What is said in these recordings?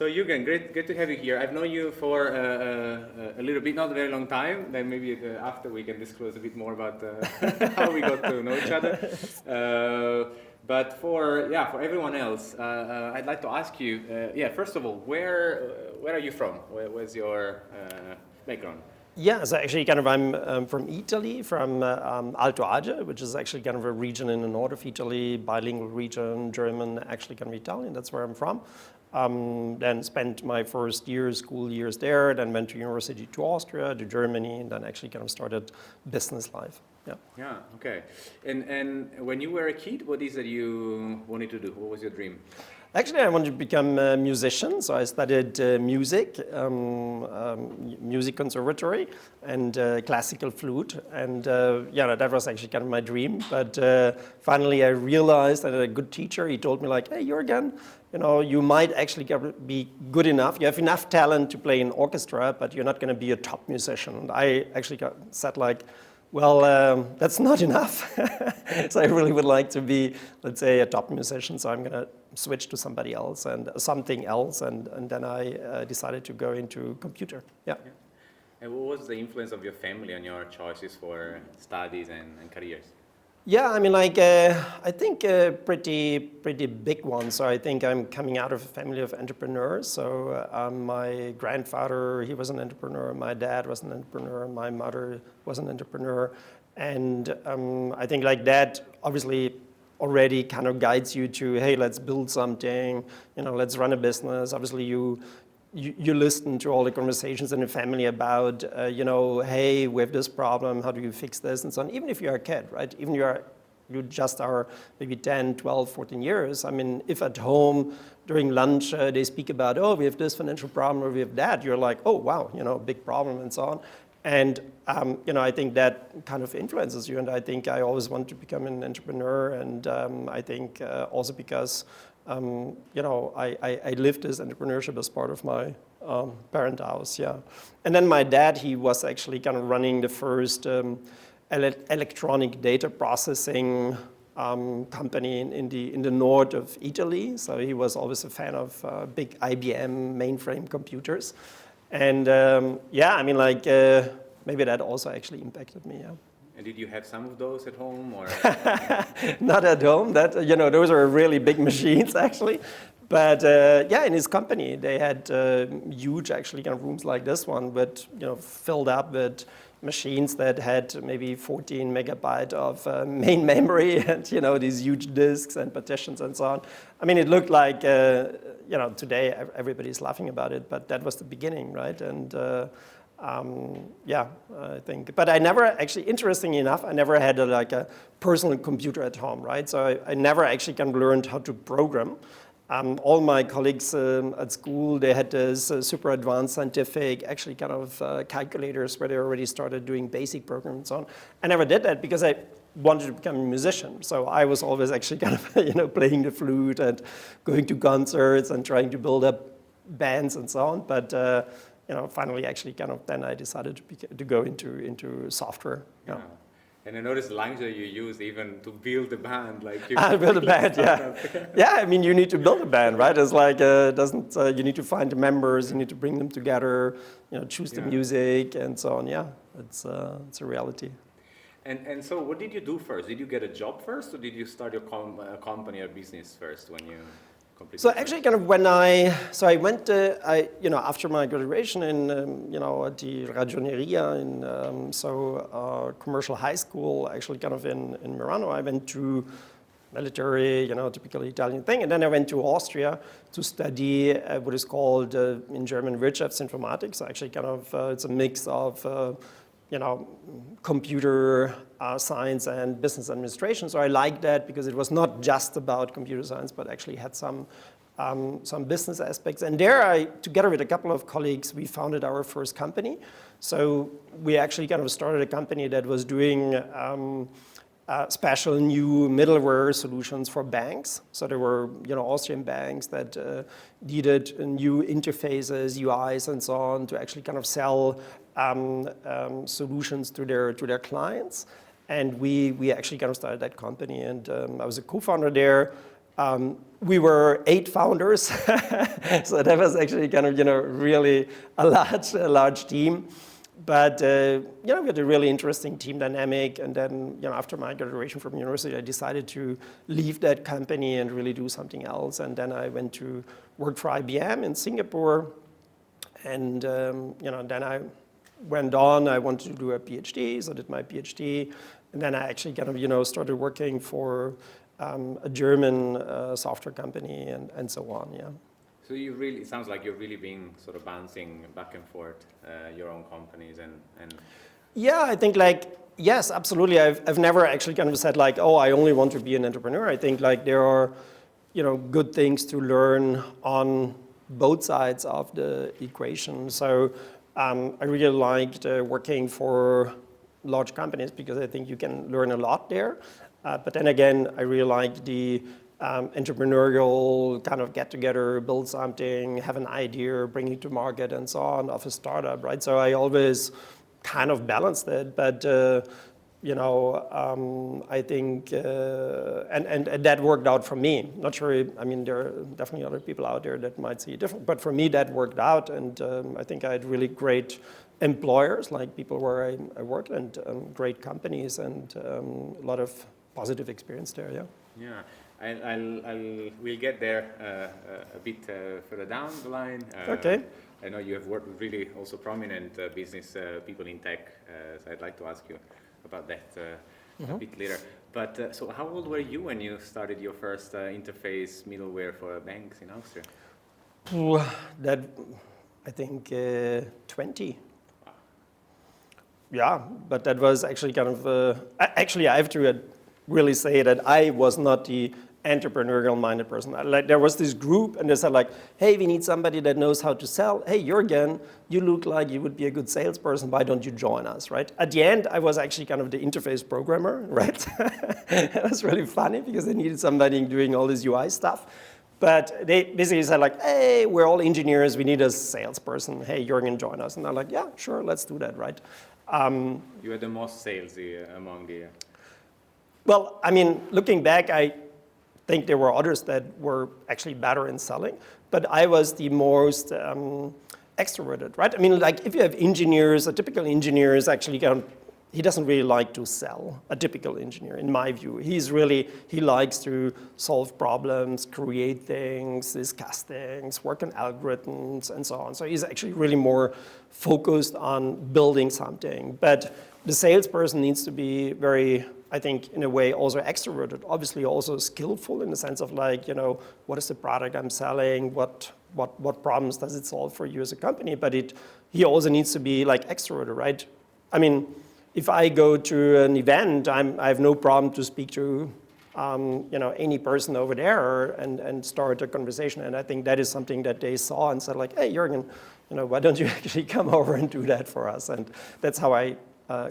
So Jürgen, great to have you here. I've known you for a little bit, not a very long time. Then maybe after we can disclose a bit more about how we got to know each other. But for everyone else, I'd like to ask you, first of all, where are you from? Where's your background? Yeah, so actually I'm from Italy, from Alto Adige, which is actually kind of a region in the north of Italy, bilingual region, German, actually kind of Italian, that's where I'm from. Then spent my first school years there, then went to university to Austria, to Germany, and then actually kind of started business life. Yeah. Yeah, okay. And when you were a kid, what is it you wanted to do? What was your dream? Actually, I wanted to become a musician, so I studied music, music conservatory, and classical flute, and that was actually kind of my dream. But finally, I realized that a good teacher, he told me like, "Hey, Jürgen, you might actually be good enough. You have enough talent to play in orchestra, but you're not going to be a top musician." And I actually said like, well, that's not enough. So I really would like to be, let's say, a top musician. So I'm going to switch to somebody else and something else. And then I decided to go into computer. Yeah. And what was the influence of your family on your choices for studies and careers? Yeah, I mean, like, I think a pretty big one. So I think I'm coming out of a family of entrepreneurs. So my grandfather, he was an entrepreneur. My dad was an entrepreneur. My mother was an entrepreneur. And I think like that obviously already kind of guides you to, hey, let's build something, let's run a business. Obviously you listen to all the conversations in the family about, hey, we have this problem, how do you fix this, and so on. Even if you're a kid, right? Even you just are maybe 10, 12, 14 years. I mean, if at home during lunch they speak about, oh, we have this financial problem or we have that, you're like, oh, wow, big problem and so on. And, I think that kind of influences you. And I think I always want to become an entrepreneur. And I think also because I lived this entrepreneurship as part of my parent house, yeah. And then my dad, he was actually kind of running the first electronic data processing company in the north of Italy. So he was always a fan of big IBM mainframe computers. And I mean, like, maybe that also actually impacted me, yeah. And did you have some of those at home, or? Not at home. That those are really big machines, actually. But in his company, they had huge, actually, kind of rooms like this one, but filled up with machines that had maybe 14 megabyte of main memory, and these huge disks and partitions and so on. I mean, it looked like today everybody's laughing about it, but that was the beginning, right? And I think, but I never actually, interestingly enough, I never had a personal computer at home, right? So I never actually kind of learned how to program. All my colleagues at school, they had this super advanced scientific, actually kind of calculators where they already started doing basic programs and so on. I never did that because I wanted to become a musician. So I was always actually kind of, playing the flute and going to concerts and trying to build up bands and so on. But finally, actually, kind of then I decided to go into software. Yeah. And I noticed the language that you use even to build a band, like you build a band, yeah. Yeah, I mean, you need to build a band, right? It's like you need to find the members, you need to bring them together, choose the music and so on. Yeah, it's a reality. And so, what did you do first? Did you get a job first, or did you start your company or business first when you? So actually, kind of when I went, after my graduation in, at the Ragioneria in, commercial high school, actually kind of in Merano, I went to military, typical Italian thing. And then I went to Austria to study what is called, in German, Wirtschaftsinformatik. So actually kind of, it's a mix of, computer science and business administration. So I liked that because it was not just about computer science, but actually had some business aspects. And there together with a couple of colleagues, we founded our first company. So we actually kind of started a company that was doing special new middleware solutions for banks. So there were, Austrian banks that needed new interfaces, UIs, and so on to actually kind of sell solutions to their clients. And we actually kind of started that company. And I was a co-founder there. We were 8 founders, so that was actually kind of, really a large team. But, we had a really interesting team dynamic. And then, after my graduation from university, I decided to leave that company and really do something else. And then I went to work for IBM in Singapore. And, then I went on. I wanted to do a PhD, so did my PhD. And then I actually kind of, started working for a German software company and so on, yeah. So it sounds like you're really being sort of bouncing back and forth your own companies and. Yeah, I think yes, absolutely. I've never actually kind of said oh, I only want to be an entrepreneur. I think there are, good things to learn on both sides of the equation. So I really liked working for large companies because I think you can learn a lot there. But then again, I really liked the entrepreneurial kind of get together, build something, have an idea, bring it to market and so on of a startup, right? So I always kind of balanced it, but I think, and that worked out for me. Not sure, I mean, there are definitely other people out there that might see it different, but for me that worked out, and I think I had really great employers, like people where I worked, and great companies, and a lot of positive experience there, yeah. Yeah, we'll get there a bit further down the line. Okay. I know you have worked with really also prominent business people in tech, so I'd like to ask you about that a bit later. But so how old were you when you started your first interface middleware for banks in Austria? That, I think, 20. Wow. Yeah, but that was actually kind of, actually I have to really say that I was not the entrepreneurial-minded person. There was this group, and they said hey, we need somebody that knows how to sell. Hey, Jürgen, you look like you would be a good salesperson. Why don't you join us, right? At the end, I was actually kind of the interface programmer, right? It was really funny because they needed somebody doing all this UI stuff. But they basically said hey, we're all engineers. We need a salesperson. Hey, Jürgen, join us. And I'm yeah, sure, let's do that, right? You were the most salesy among the... Well, I mean, looking back, I think there were others that were actually better in selling, but I was the most extroverted, right? I mean, if you have engineers, a typical engineer is actually he doesn't really like to sell, a typical engineer, in my view. He likes to solve problems, create things, discuss things, work on algorithms, and so on. So he's actually really more focused on building something. But the salesperson needs to be very, I think, in a way, also extroverted. Obviously, also skillful in the sense of what is the product I'm selling? What problems does it solve for you as a company? But he also needs to be extroverted, right? I mean, if I go to an event, I have no problem to speak to any person over there and start a conversation. And I think that is something that they saw and said hey, Jürgen, why don't you actually come over and do that for us? And that's how I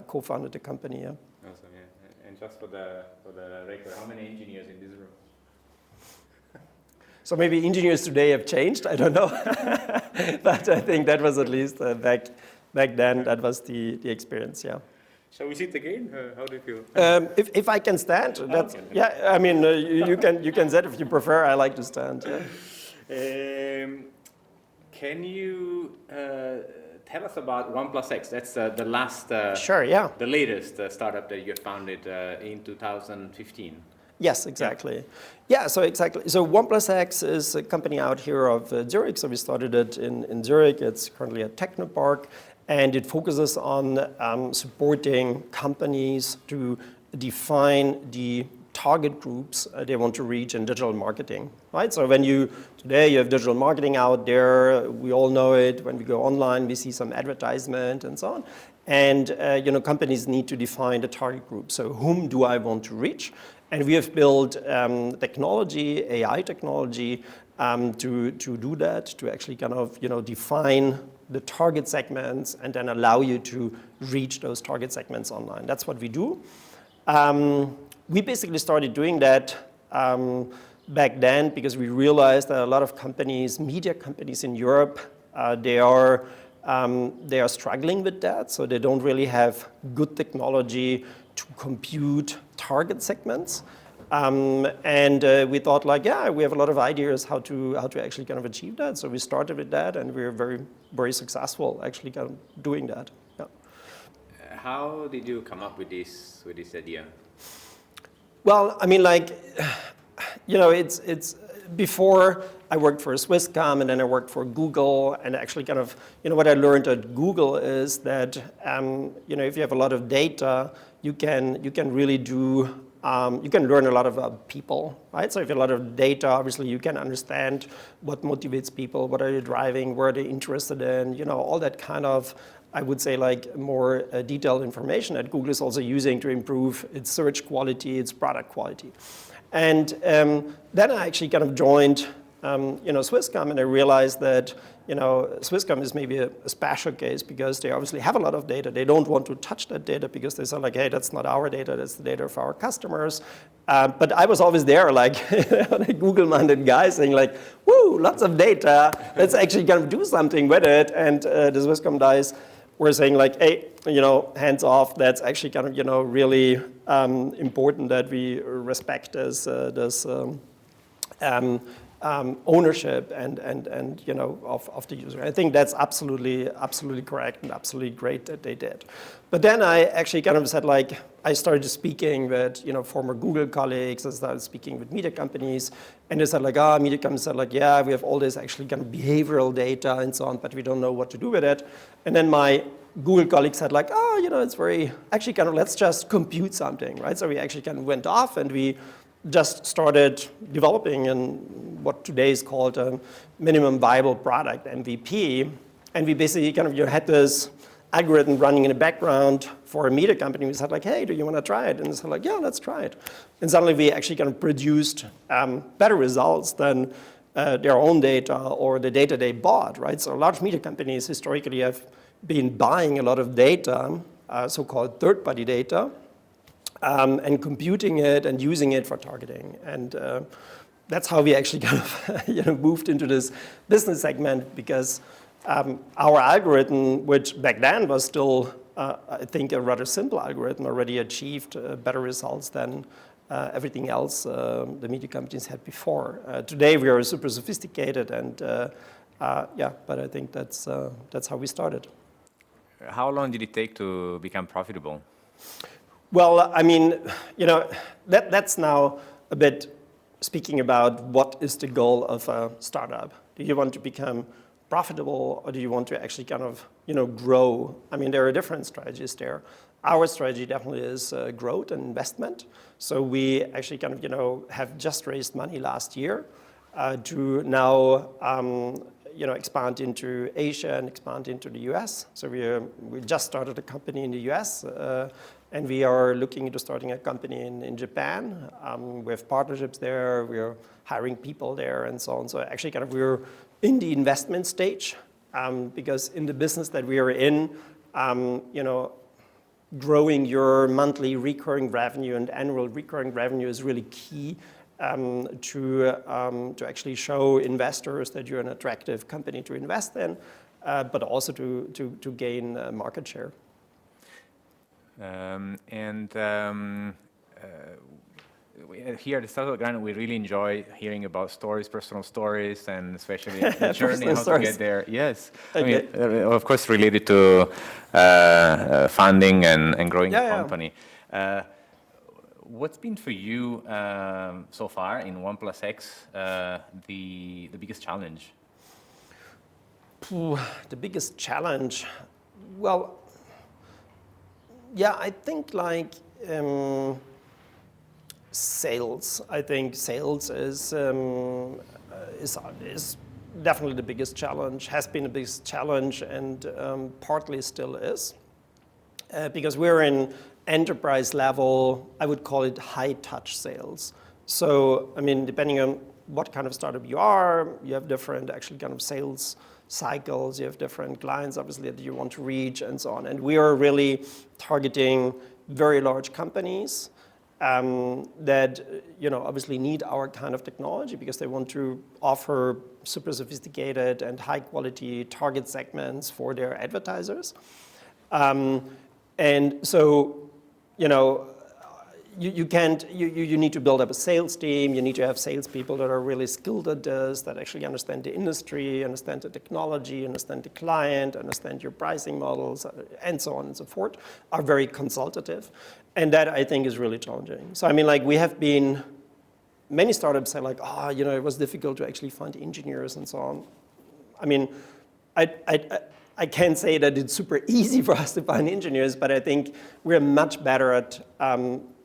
co-founded the company. Yeah. Awesome, yeah. And just for the record, how many engineers in this room? So maybe engineers today have changed. I don't know, but I think that was at least back then. That was the experience. Yeah. Shall we sit again? How do you feel? If I can stand, that's yeah. I mean, you can sit if you prefer. I like to stand. Yeah. Can you tell us about OnePlus X? That's the last. Sure. Yeah. The latest startup that you founded in 2015. Yes, exactly. Yeah, so exactly. So OnePlus X is a company out here of Zurich. So we started it in Zurich. It's currently a technopark. And it focuses on supporting companies to define the target groups they want to reach in digital marketing, right? So today you have digital marketing out there, we all know it. When we go online, we see some advertisement and so on. And companies need to define the target group. So whom do I want to reach? And we have built technology, AI technology, to do that, to actually kind of define the target segments and then allow you to reach those target segments online. That's what we do. We basically started doing that back then because we realized that a lot of companies, media companies in Europe, they are struggling with that. So they don't really have good technology to compute target segments. We thought like, yeah, we have a lot of ideas how to actually kind of achieve that. So we started with that, and we were very, very successful actually kind of doing that. Yeah. How did you come up with this idea? Well, I mean, like, you know, it's before I worked for Swisscom, and then I worked for Google, and actually kind of, you know, what I learned at Google is that, you know, if you have a lot of data, you can really do, you can learn a lot about people, right? So if you have a lot of data, obviously you can understand what motivates people, what are they driving, where are they interested in, you know, all that kind of, I would say, like more detailed information that Google is also using to improve its search quality, its product quality. And then I actually kind of joined, you know, Swisscom, and I realized that, you know, Swisscom is maybe a special case because they obviously have a lot of data. They don't want to touch that data because they say like, hey, that's not our data, that's the data of our customers. But I was always there, like a Google-minded guy saying like, woo, lots of data, let's actually kind of do something with it. And the Swisscom guys were saying like, hey, you know, hands off, that's actually kind of, you know, really important that we respect this ownership and you know, of the user. I think that's absolutely correct and absolutely great that they did. But then I actually kind of said like, I started speaking with, you know, former Google colleagues. I started speaking with media companies, and they said like, media companies said like, yeah, we have all this actually kind of behavioral data and so on, but we don't know what to do with it. And then my Google colleagues said like, you know, it's very, actually kind of, let's just compute something, right? So we actually kind of went off and we just started developing in what today is called a minimum viable product, MVP. And we basically kind of, you know, had this algorithm running in the background for a media company. We said like, hey, do you want to try it? And they said like, yeah, let's try it. And suddenly we actually kind of produced better results than their own data or the data they bought, right? So large media companies historically have been buying a lot of data, so-called third-party data, and computing it and using it for targeting. And that's how we actually kind of you know, moved into this business segment, because our algorithm, which back then was still, I think, a rather simple algorithm, already achieved better results than everything else the media companies had before. Today we are super sophisticated, and yeah, but I think that's how we started. How long did it take to become profitable? Well, I mean, you know, that's now a bit speaking about what is the goal of a startup. Do you want to become profitable, or do you want to actually kind of, you know, grow? I mean, there are different strategies there. Our strategy definitely is growth and investment. So we actually kind of, you know, have just raised money last year to now, you know, expand into Asia and expand into the US. So we just started a company in the US, and we are looking into starting a company in Japan. We have partnerships there. We're hiring people there and so on. So actually kind of we're in the investment stage, because in the business that we are in, you know, growing your monthly recurring revenue and annual recurring revenue is really key to actually show investors that you're an attractive company to invest in, but also to gain market share. Here at StartupGrind, we really enjoy hearing about stories, personal stories, and especially the journey, how to get there. Yes, okay. I mean, of course, related to funding and growing the company. Yeah. What's been for you so far in Oneplus X the biggest challenge? The biggest challenge, well, yeah, I think like sales. I think sales is definitely the biggest challenge, has been the biggest challenge, and partly still is. Because we're in enterprise level, I would call it high-touch sales. So, I mean, depending on what kind of startup you are, you have different actually kind of sales cycles, you have different clients, obviously, that you want to reach and so on. And we are really targeting very large companies that, you know, obviously need our kind of technology because they want to offer super sophisticated and high-quality target segments for their advertisers. And so, you know, you can't, you need to build up a sales team, you need to have salespeople that are really skilled at this, that actually understand the industry, understand the technology, understand the client, understand your pricing models, and so on and so forth, are very consultative. And that, I think, is really challenging. So, I mean, like, we have been, many startups say, like, oh, you know, it was difficult to actually find engineers and so on. I mean, I can't say that it's super easy for us to find engineers, but I think we're much better at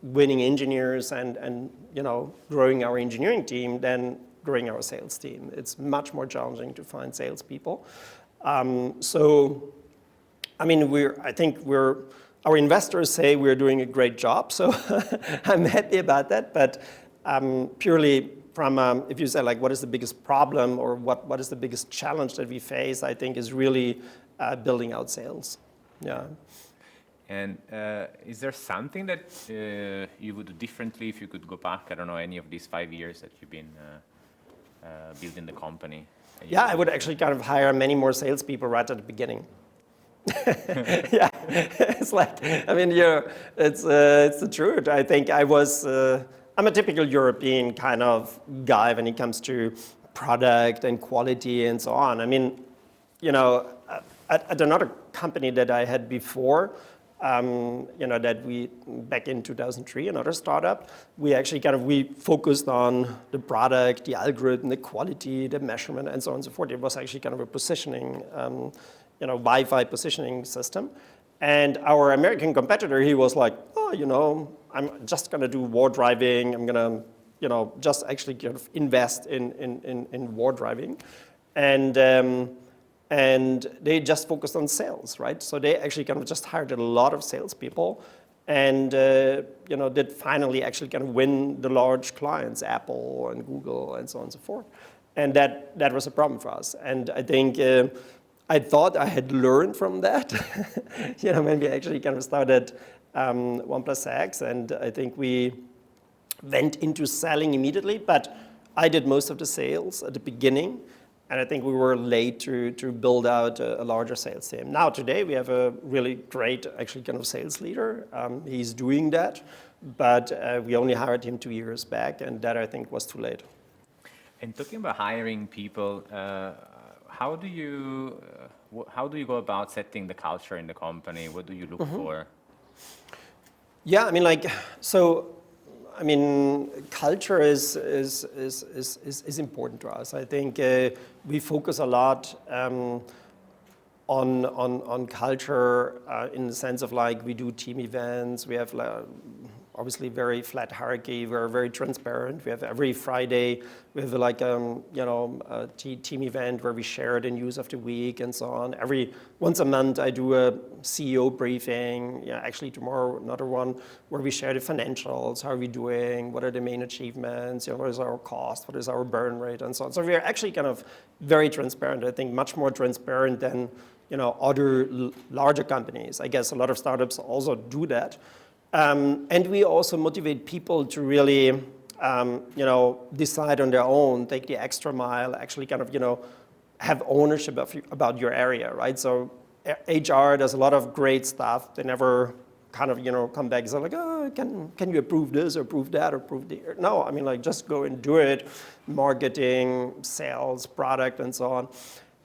winning engineers and you know, growing our engineering team than growing our sales team. It's much more challenging to find salespeople. So, I mean, I think our investors say we're doing a great job, so I'm happy about that. But purely from, if you say, like, what is the biggest problem or what is the biggest challenge that we face, I think is really building out sales. Yeah. And is there something that you would do differently if you could go back, I don't know, any of these 5 years that you've been building the company? Yeah, I would actually kind of hire many more salespeople right at the beginning. Yeah, it's like, I mean, it's the truth. I think I'm a typical European kind of guy when it comes to product and quality and so on. I mean, you know, at another company that I had before, you know, that we, back in 2003, another startup, we actually we focused on the product, the algorithm, the quality, the measurement, and so on and so forth. It was actually kind of a positioning, you know, Wi-Fi positioning system. And our American competitor, he was like, oh, you know, I'm just going to do war driving. I'm going to, you know, just actually kind of invest in war driving. And they just focused on sales, right? So they actually kind of just hired a lot of salespeople and, you know, did finally actually kind of win the large clients, Apple and Google and so on and so forth. And that was a problem for us. And I think I thought I had learned from that, you know, when we actually kind of started 1plusX, and I think we went into selling immediately, but I did most of the sales at the beginning. And I think we were late to build out a larger sales team. Now today we have a really great actually kind of sales leader. He's doing that, but we only hired him 2 years back, and that I think was too late. And talking about hiring people, how do you go about setting the culture in the company? What do you look for? Yeah, I mean, like, so. I mean, culture is important to us. I think we focus a lot on culture in the sense of, like, we do team events. We have obviously very flat hierarchy. We're very transparent. We have every Friday we have like you know, a team event where we share the news of the week and so on. Once a month I do a CEO briefing. Yeah, actually tomorrow another one where we share the financials. How are we doing? What are the main achievements? You know, what is our cost? What is our burn rate and so on. So we are actually kind of very transparent. I think much more transparent than, you know, other larger companies. I guess a lot of startups also do that. And we also motivate people to really, you know, decide on their own, take the extra mile, actually kind of, you know, have ownership about your area, right? So HR does a lot of great stuff. They never kind of, you know, come back and say like, oh, can you approve this or approve that or approve the, no, I mean, like, just go and do it. Marketing, sales, product, and so on.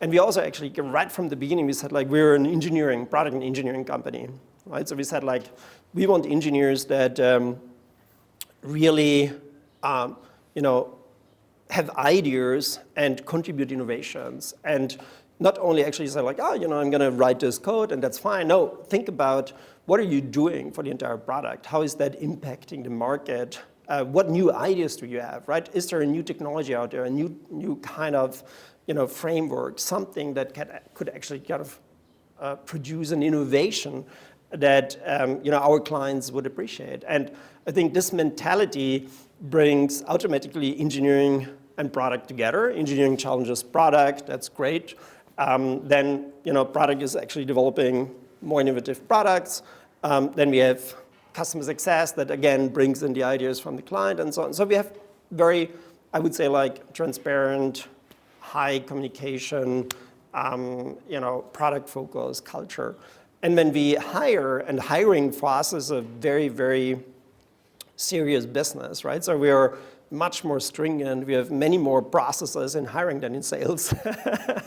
And we also actually, right from the beginning, we said like, we're an engineering, product and engineering company, right? So we said like, we want engineers that really, you know, have ideas and contribute innovations. And not only actually say like, oh, you know, I'm going to write this code and that's fine. No, think about what are you doing for the entire product? How is that impacting the market? What new ideas do you have, right? Is there a new technology out there, a new kind of, you know, framework, something that could actually kind of produce an innovation that you know, our clients would appreciate. And I think this mentality brings automatically engineering and product together. Engineering challenges product, that's great. Then, you know, product is actually developing more innovative products. Then we have customer success that again brings in the ideas from the client and so on. So we have very, I would say, like, transparent, high communication, you know, product focused culture. And when we hire, and hiring for us is a very, very serious business, right? So we are much more stringent. We have many more processes in hiring than in sales.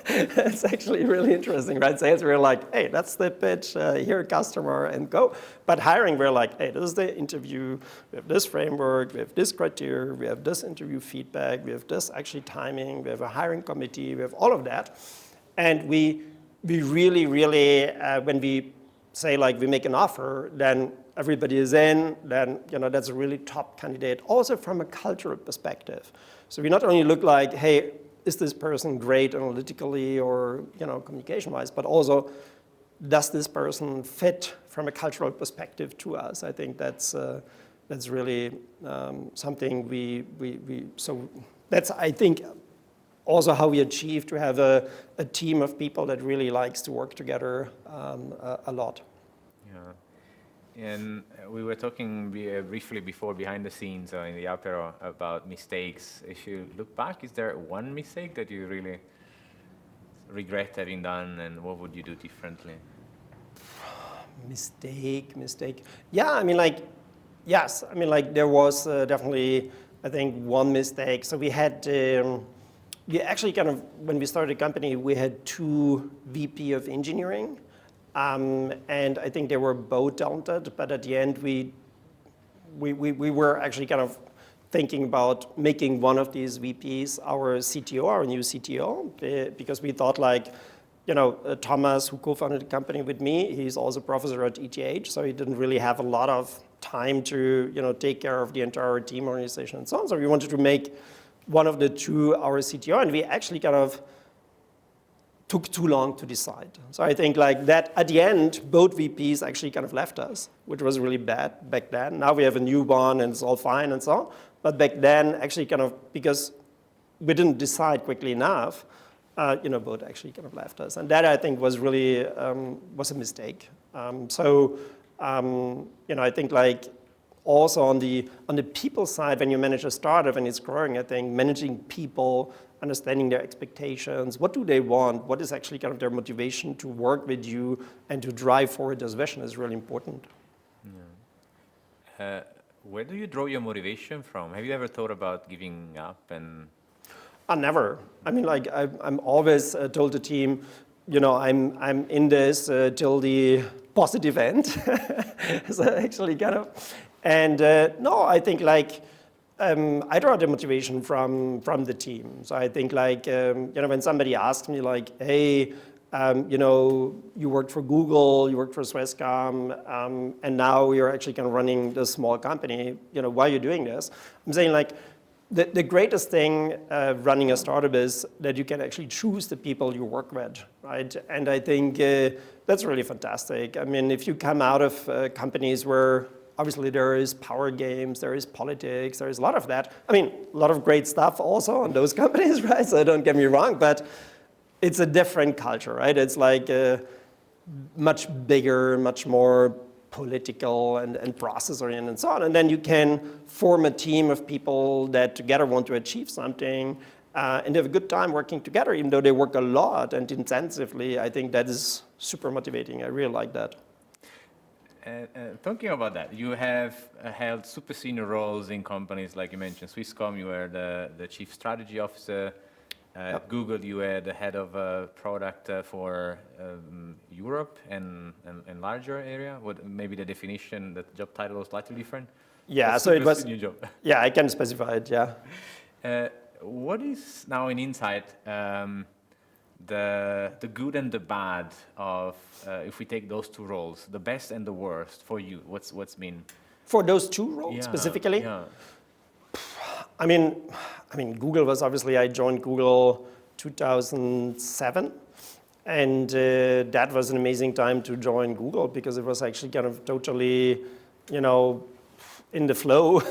It's actually really interesting, right? Sales, we're like, hey, that's the pitch, here, customer, and go. But hiring, we're like, hey, this is the interview. We have this framework. We have this criteria. We have this interview feedback. We have this actually timing. We have a hiring committee. We have all of that. And we really, when we say like we make an offer, then everybody is in, then that's a really top candidate, also from a cultural perspective. So we not only look like, hey, is this person great analytically or communication-wise, but also does this person fit from a cultural perspective to us? I think that's really something so that's, I think, also how we achieve to have a team of people that really likes to work together a lot. Yeah, and we were talking briefly before behind the scenes in the apero about mistakes. If you look back, is there one mistake that you really regret having done, and what would you do differently? Mistake. Yeah, I mean, like, yes. I mean, like, there was definitely, I think, one mistake. So we had, we actually when we started the company, we had 2 VP of engineering. And I think they were both talented, but at the end, we were actually thinking about making one of these VPs our CTO, our new CTO, because we thought like, Thomas, who co-founded the company with me, he's also a professor at ETH, so he didn't really have a lot of time to, take care of the entire team organization and so on. So we wanted to make one of the 2 our CTO, and we actually took too long to decide. So I think like that at the end, both VPs actually left us, which was really bad back then. Now we have a new one and it's all fine and so on. But back then, actually because we didn't decide quickly enough, both actually left us. And that I think was really, was a mistake. I think like also on the people side, when you manage a startup and it's growing, I think managing people, understanding their expectations, what do they want, what is actually their motivation to work with you and to drive forward this vision is really important. Yeah. Where do you draw your motivation from? Have you ever thought about giving up? And never. I mean, like I'm always told the team, I'm in this till the positive end. So actually and no, I think like, I draw the motivation from the team. So I think like, when somebody asks me like, hey, you worked for Google, you worked for Swisscom, and now you're actually running this small company, why are you doing this? I'm saying like, the greatest thing running a startup is that you can actually choose the people you work with, right? And I think that's really fantastic. I mean, if you come out of companies where obviously there is power games, there is politics, there is a lot of that. I mean, a lot of great stuff also in those companies, right? So don't get me wrong, but it's a different culture, right? It's like much bigger, much more political and process-oriented and so on. And then you can form a team of people that together want to achieve something and have a good time working together, even though they work a lot and intensively. I think that is super motivating. I really like that. Talking about that, you have held super senior roles in companies like you mentioned, Swisscom, you were the chief strategy officer. At Google, you were the head of product for Europe and larger area. What maybe the definition, the job title was slightly different? Yeah, so it was. New job. Yeah, I can specify it. Yeah. What is now in insight? The good and the bad of if we take those 2 roles, the best and the worst for you, what's been for those 2 roles specifically? Yeah. I mean, Google was obviously, I joined Google 2007, and that was an amazing time to join Google because it was actually totally, in the flow.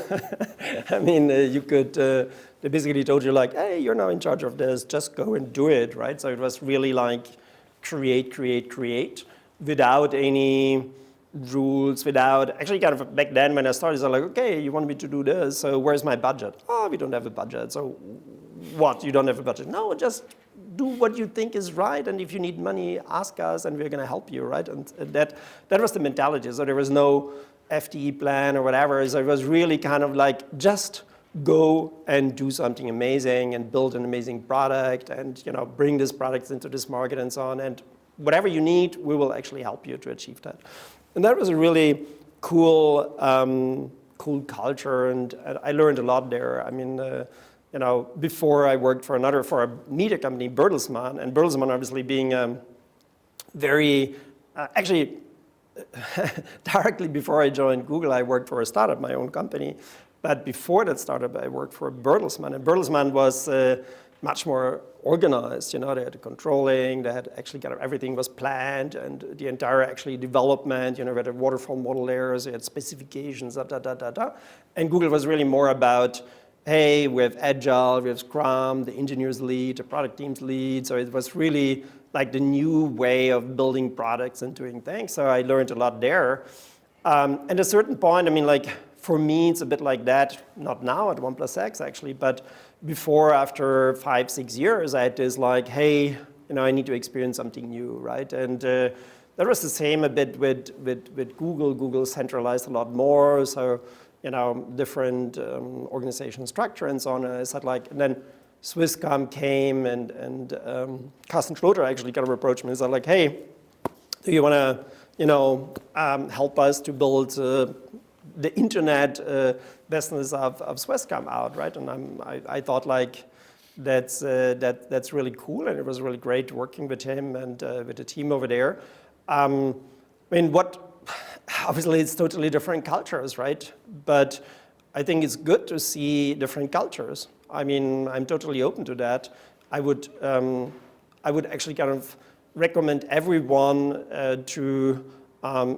I mean, you could, they basically told you like, hey, you're now in charge of this, just go and do it, right? So it was really like create, without any rules, without, actually back then when I started, I was like, okay, you want me to do this, so where's my budget? Oh, we don't have a budget, so what, you don't have a budget? No, just do what you think is right, and if you need money, ask us, and we're gonna help you, right? And that was the mentality, so there was no FTE plan or whatever. So it was really kind of like just go and do something amazing and build an amazing product and bring this product into this market and so on. And whatever you need, we will actually help you to achieve that. And that was a really cool, cool culture, and I learned a lot there. I mean, before I worked for a media company, Bertelsmann, and Bertelsmann obviously being very, actually, directly before I joined Google, I worked for a startup, my own company. But before that startup, I worked for Bertelsmann, and Bertelsmann was much more organized. They had the controlling, they had actually kind of everything was planned, and the entire actually development, we had a waterfall model layers, they had specifications, And Google was really more about, hey, we have Agile, we have Scrum, the engineers lead, the product teams lead. So it was really like the new way of building products and doing things. So I learned a lot there. At a certain point, I mean, like, for me, it's a bit like that, not now at 1plusX actually, but before, after 5-6 years, I had this like, hey, I need to experience something new, right? And that was the same a bit with Google. Google centralized a lot more, so, different organization structure and so on. And I said like, and then Swisscom came and Carsten Schloter actually kind of approached me and said like, hey, do you want to, help us to build the internet business of Swisscom out, right? And I thought like that's really cool, and it was really great working with him and with the team over there. I mean, obviously it's totally different cultures, right? But I think it's good to see different cultures. I mean, I'm totally open to that. I would actually kind of recommend everyone to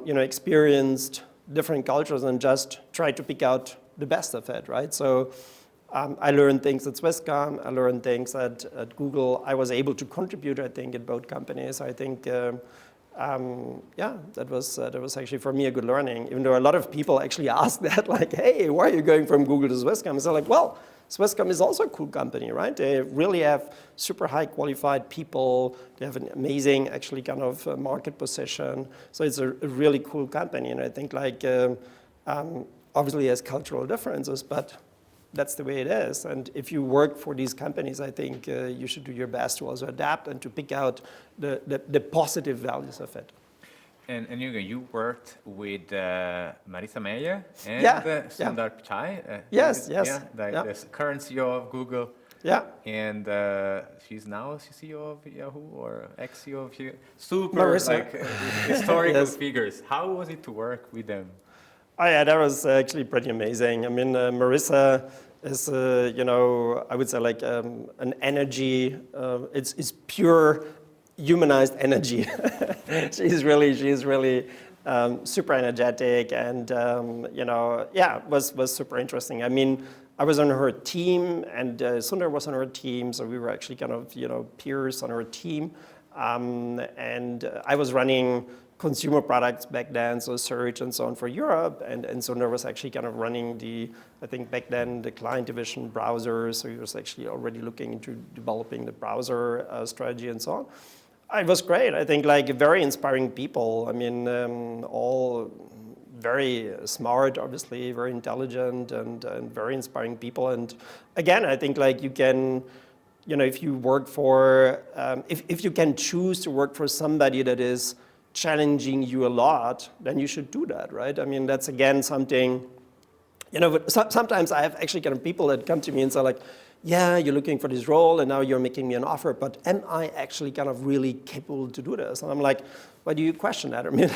experience different cultures and just try to pick out the best of it, right? So I learned things at Swisscom, I learned things at Google. I was able to contribute, I think, at both companies. I think, that was actually for me a good learning, even though a lot of people actually ask that, like, hey, why are you going from Google to Swisscom? So like, well, Swisscom is also a cool company, right? They really have super high qualified people. They have an amazing, actually, kind of market position. So it's a really cool company. And I think like, obviously it has cultural differences, but that's the way it is. And if you work for these companies, I think you should do your best to also adapt and to pick out the positive values of it. And Jürgen, you worked with Marissa Mayer and Sundar Pichai. Yes. The current CEO of Google. Yeah. And she's now CEO of Yahoo or ex-CEO of Yahoo. Super, Marissa. historical figures. How was it to work with them? Oh yeah, that was actually pretty amazing. I mean, Marissa is, I would say like an energy. It's pure humanized energy. she's really super energetic, and was super interesting. I mean, I was on her team, and Sundar was on her team, so we were actually kind of peers on her team. And I was running consumer products back then, so search and so on for Europe, and Sundar was actually kind of running I think back then, the client division browser, so he was actually already looking into developing the browser strategy and so on. It was great. I think like very inspiring people. I mean, all very smart, obviously, very intelligent and very inspiring people. And again, I think like you can, if you work for, if you can choose to work for somebody that is challenging you a lot, then you should do that, right? I mean, that's again something, sometimes I have actually kind of people that come to me and say like, yeah, you're looking for this role and now you're making me an offer, but am I actually kind of really capable to do this? And I'm like, why do you question that? I mean,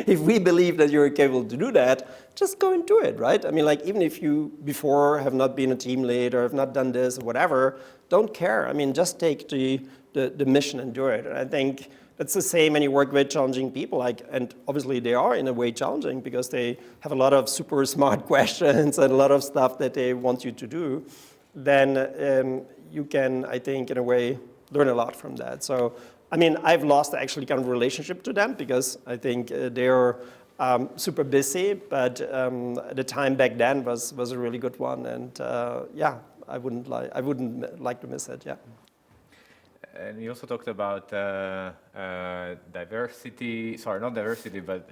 if we believe that you're capable to do that, just go and do it, right? I mean, like, even if you before have not been a team lead or have not done this or whatever, don't care. I mean, just take the mission and do it. And I think it's the same when you work with challenging people, and obviously they are in a way challenging because they have a lot of super smart questions and a lot of stuff that they want you to do. Then you can, I think, in a way, learn a lot from that. So, I mean, I've lost actually kind of relationship to them because I think they're super busy, but the time back then was a really good one, and I wouldn't like to miss it. Yeah. and you also talked about diversity, sorry, not diversity, but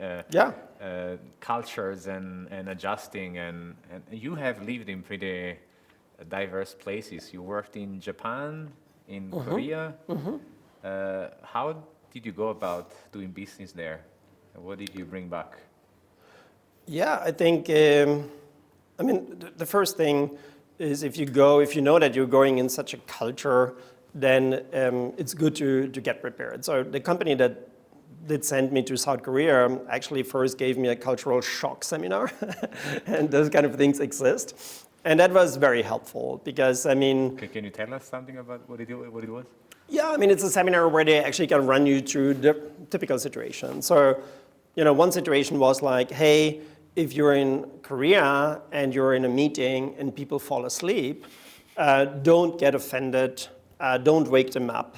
cultures and adjusting. And you have lived in pretty diverse places. You worked in Japan, in Korea. How did you go about doing business there? What did you bring back? Yeah, I think, I mean, the first thing is if you know that you're going in such a culture, then it's good to get prepared. So the company that did send me to South Korea actually first gave me a cultural shock seminar, and those kind of things exist. And that was very helpful because, I mean... Can you tell us something about what it was? Yeah, I mean, it's a seminar where they actually can run you through the typical situation. So, you know, one situation was like, hey, if you're in Korea and you're in a meeting and people fall asleep, don't get offended, don't wake them up.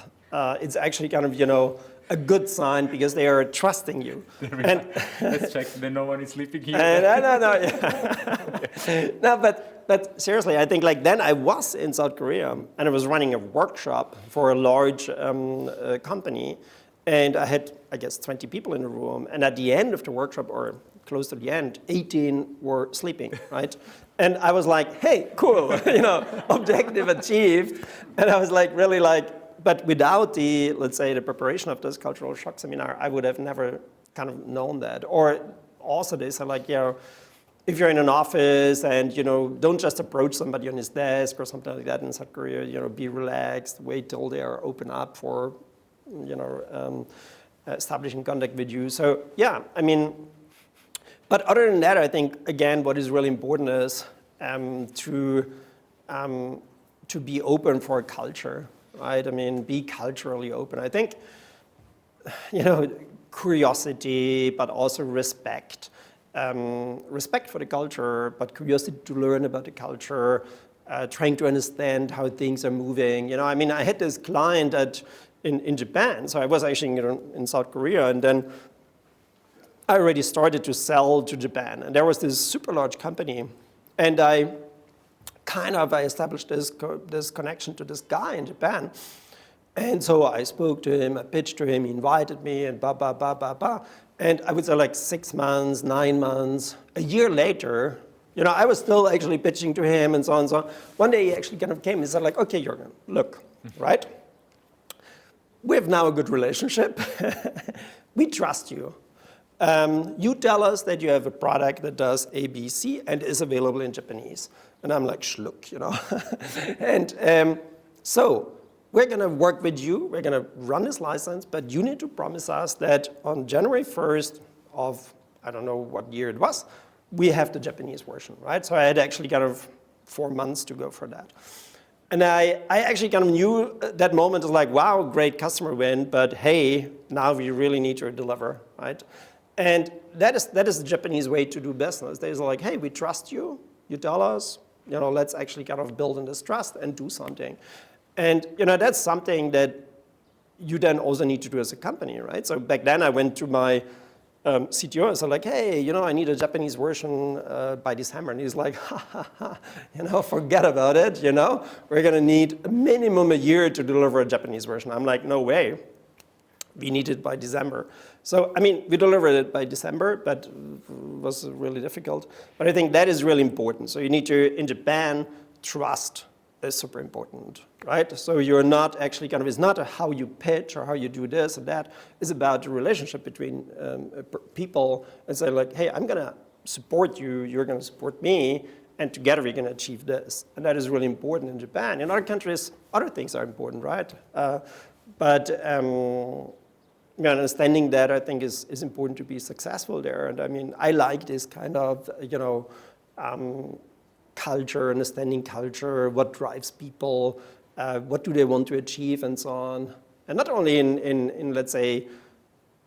It's actually kind of, you know, a good sign because they are trusting you. And let's check that no one is sleeping here. No. Yeah. No, but seriously, I think like then I was in South Korea and I was running a workshop for a large company, and I had, I guess, 20 people in the room. And at the end of the workshop, or close to the end, 18 were sleeping, right? And I was like, hey, cool, you know, objective achieved. And I was like, really like, but without the, let's say, the preparation of this cultural shock seminar, I would have never kind of known that. Or also they said like, you know, if you're in an office and, you know, don't just approach somebody on his desk or something like that in South Korea, you know, be relaxed, wait till they are open up for, you know, establishing contact with you. So yeah, I mean, but other than that, I think, again, what is really important is to be open for a culture, right? I mean, be culturally open. I think, you know, curiosity, but also respect. Respect for the culture, but curiosity to learn about the culture, trying to understand how things are moving. You know, I mean, I had this client in Japan, so I was actually in South Korea, and then I already started to sell to Japan. And there was this super large company, and I established this connection to this guy in Japan. And so I spoke to him, I pitched to him, he invited me, and blah, blah, blah, blah, blah. And I would say like 6 months, 9 months, a year later, you know, I was still actually pitching to him and so on and so on. One day he actually kind of came and said like, okay, Jürgen, look, right? We have now a good relationship. We trust you. You tell us that you have a product that does A, B, C, and is available in Japanese. And I'm like, schluck, you know. And so we're going to work with you. We're going to run this license, but you need to promise us that on January 1st of, I don't know what year it was, we have the Japanese version, right? So I had actually kind of 4 months to go for that. And I actually kind of knew that moment was like, wow, great customer win, but hey, now we really need to deliver, right? And that is the Japanese way to do business. They're like, hey, we trust you. You tell us, you know, let's actually kind of build on this trust and do something. And, you know, that's something that you then also need to do as a company, right? So back then I went to my CTO and said like, hey, you know, I need a Japanese version by December. And he's like, ha, ha, ha, you know, forget about it, you know. We're going to need a minimum a year to deliver a Japanese version. I'm like, no way. We need it by December. So, I mean, we delivered it by December, but it was really difficult. But I think that is really important. So you need to, in Japan, trust is super important, right? So you're not actually kind of, it's not how you pitch or how you do this and that. It's about the relationship between people and say like, hey, I'm going to support you, you're going to support me, and together we're going to achieve this. And that is really important in Japan. In other countries, other things are important, right? But understanding that, I think, is important to be successful there. And I mean, I like this kind of, you know, culture, understanding culture, what drives people, what do they want to achieve, and so on. And not only in let's say,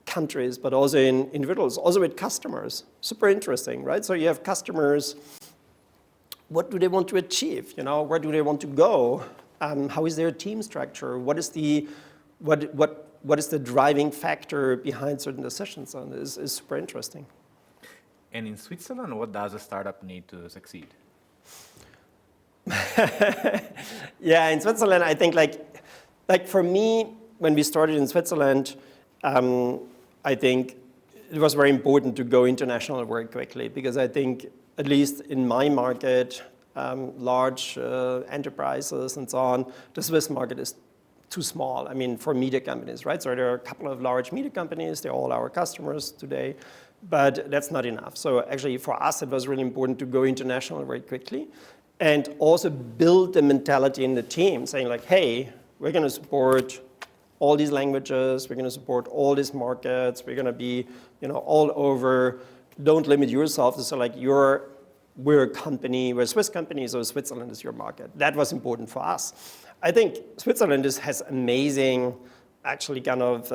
countries, but also in individuals, also with customers. Super interesting, right? So you have customers, what do they want to achieve? You know, where do they want to go? How is their team structure? What is the driving factor behind certain decisions? And is super interesting. And in Switzerland, what does a startup need to succeed? Yeah, in Switzerland, I think like like for me, when we started in Switzerland, I think it was very important to go international very quickly because I think, at least in my market, large enterprises and so on, the Swiss market is too small. I mean, for media companies, right? So there are a couple of large media companies. They're all our customers today, but that's not enough. So actually, for us, it was really important to go international very quickly and also build the mentality in the team, saying like, hey, we're going to support all these languages. We're going to support all these markets. We're going to be, all over. Don't limit yourself. So like we're a company, we're a Swiss company, so Switzerland is your market. That was important for us. I think Switzerland has amazing, actually kind of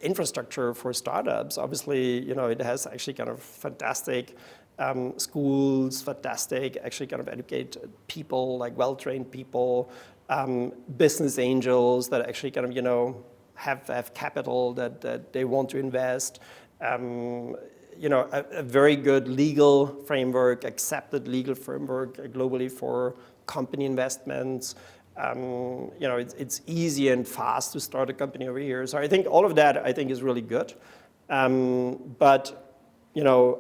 infrastructure for startups. Obviously, it has actually kind of fantastic schools, fantastic, actually kind of educated people, like well-trained people, business angels that actually kind of, have capital that they want to invest. A very good legal framework, accepted legal framework globally for company investments. It's easy and fast to start a company over here. So I think all of that, I think, is really good. But,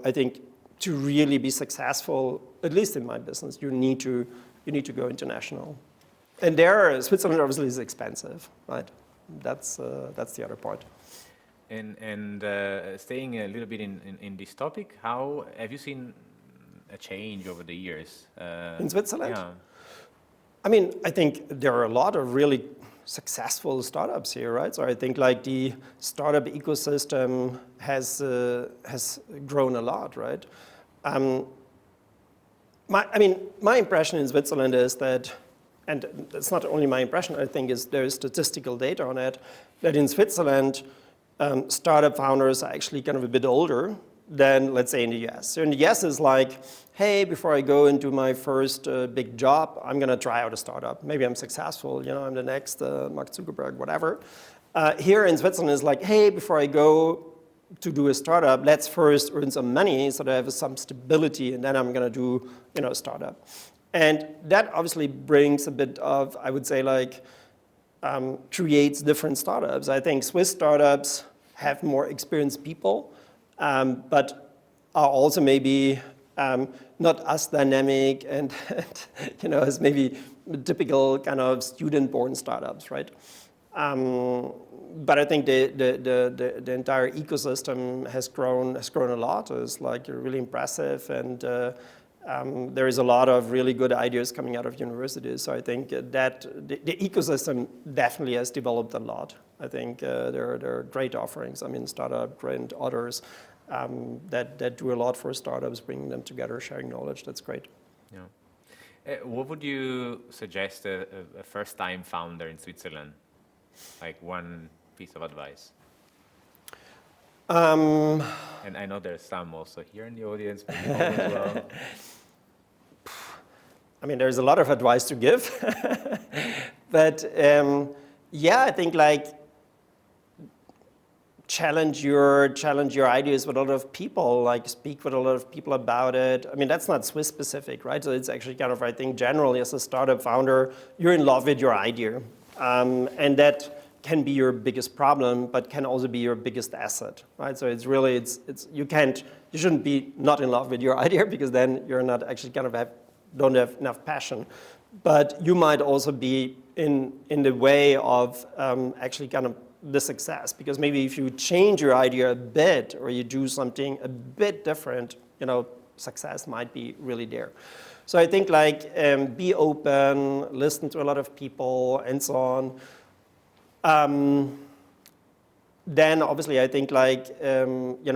I think to really be successful, at least in my business, you need to go international. And Switzerland obviously is expensive, right? That's the other part. And staying a little bit in this topic, how have you seen a change over the years? In Switzerland? Yeah. I mean, I think there are a lot of really successful startups here, right? So I think like the startup ecosystem has grown a lot, right? My impression in Switzerland is that, and it's not only my impression, I think there is statistical data on it, that in Switzerland, startup founders are actually kind of a bit older than, let's say, in the US. So in the US, it's like, hey, before I go into my first big job, I'm going to try out a startup. Maybe I'm successful, I'm the next Mark Zuckerberg, whatever. Here in Switzerland, it's like, hey, before I go to do a startup, let's first earn some money so that I have some stability, and then I'm going to do, a startup. And that obviously brings a bit of, I would say, like, creates different startups. I think Swiss startups have more experienced people, but are also maybe not as dynamic and as maybe typical kind of student-born startups, right? But I think the entire ecosystem has grown a lot. It's like really impressive, and there is a lot of really good ideas coming out of universities. So I think that the ecosystem definitely has developed a lot. I think there are great offerings. I mean, StartupGrind, others that do a lot for startups, bringing them together, sharing knowledge. That's great. Yeah. What would you suggest a first-time founder in Switzerland? Like one piece of advice. And I know there's some also here in the audience, but you as well. I mean, there's a lot of advice to give, but I think like challenge your ideas with a lot of people, like speak with a lot of people about it. I mean, that's not Swiss specific, right? So it's actually kind of, I think, generally as a startup founder, you're in love with your idea, and that can be your biggest problem, but can also be your biggest asset, right? So it's really, you shouldn't be not in love with your idea, because then you're not actually kind of don't have enough passion. But you might also be in the way of actually kind of the success, because maybe if you change your idea a bit or you do something a bit different, success might be really there. So I think like be open, listen to a lot of people and so on. Then obviously I think like,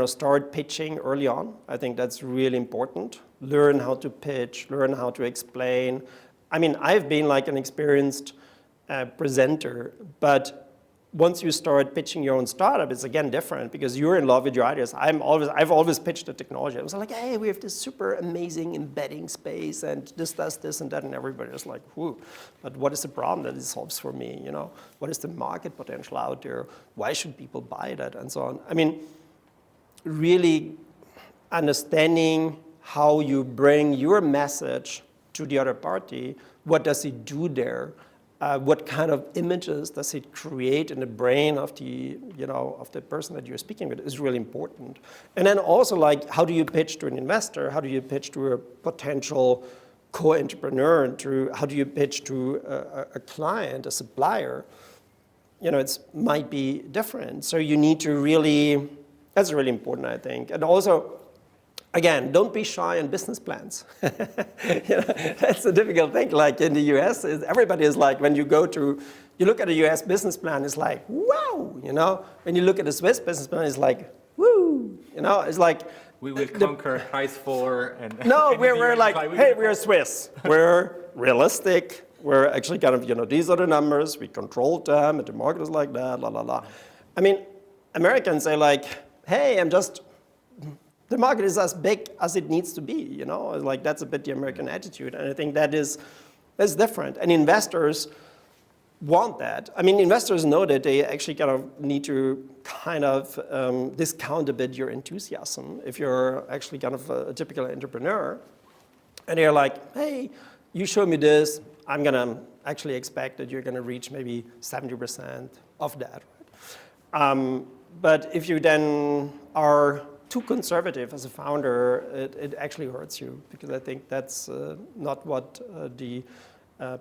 start pitching early on. I think that's really important. Learn how to pitch, learn how to explain. I mean, I've been like an experienced presenter, but once you start pitching your own startup, it's again different, because you're in love with your ideas. I've always pitched the technology. I was like, hey, we have this super amazing embedding space, and this does this and that, and everybody was like, whoo. But what is the problem that it solves for me? What is the market potential out there? Why should people buy that, and so on? I mean, really understanding how you bring your message to the other party. What does it do there? what kind of images does it create in the brain of the, of the person that you're speaking with is really important. And then also like, how do you pitch to an investor? How do you pitch to a potential co-entrepreneur? How do you pitch to a client, a supplier? It might be different. So you need to really, that's really important, I think. And also, again, don't be shy on business plans. That's a difficult thing. Like in the US, everybody is like, when you look at a US business plan, it's like, wow, When you look at a Swiss business plan, it's like, woo, it's like. We will conquer price for and. No, we're like, hey, we're Swiss. We're realistic. We're actually kind of, these are the numbers, we controlled them, and the market is like that, la, la, la. I mean, Americans say like, hey, the market is as big as it needs to be, Like that's a bit the American attitude, and I think that's different. And investors want that. I mean, investors know that they actually kind of need to kind of discount a bit your enthusiasm if you're actually kind of a typical entrepreneur. And they're like, hey, you show me this, I'm going to actually expect that you're going to reach maybe 70% of that. Right? But if you then are too conservative as a founder, it actually hurts you, because I think that's not what the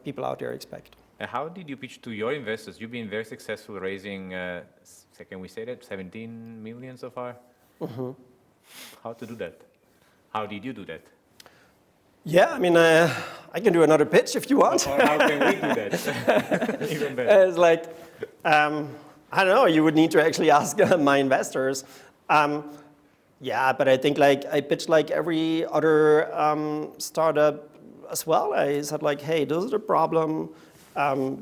people out there expect. How did you pitch to your investors? You've been very successful raising, can we say that, 17 million so far? Mm-hmm. How to do that? How did you do that? Yeah, I mean, I can do another pitch if you want. Or how can we do that? Even better. It's like, I don't know, you would need to actually ask my investors. Yeah, but I think like I pitched like every other startup as well. I said like, hey, this is the problem.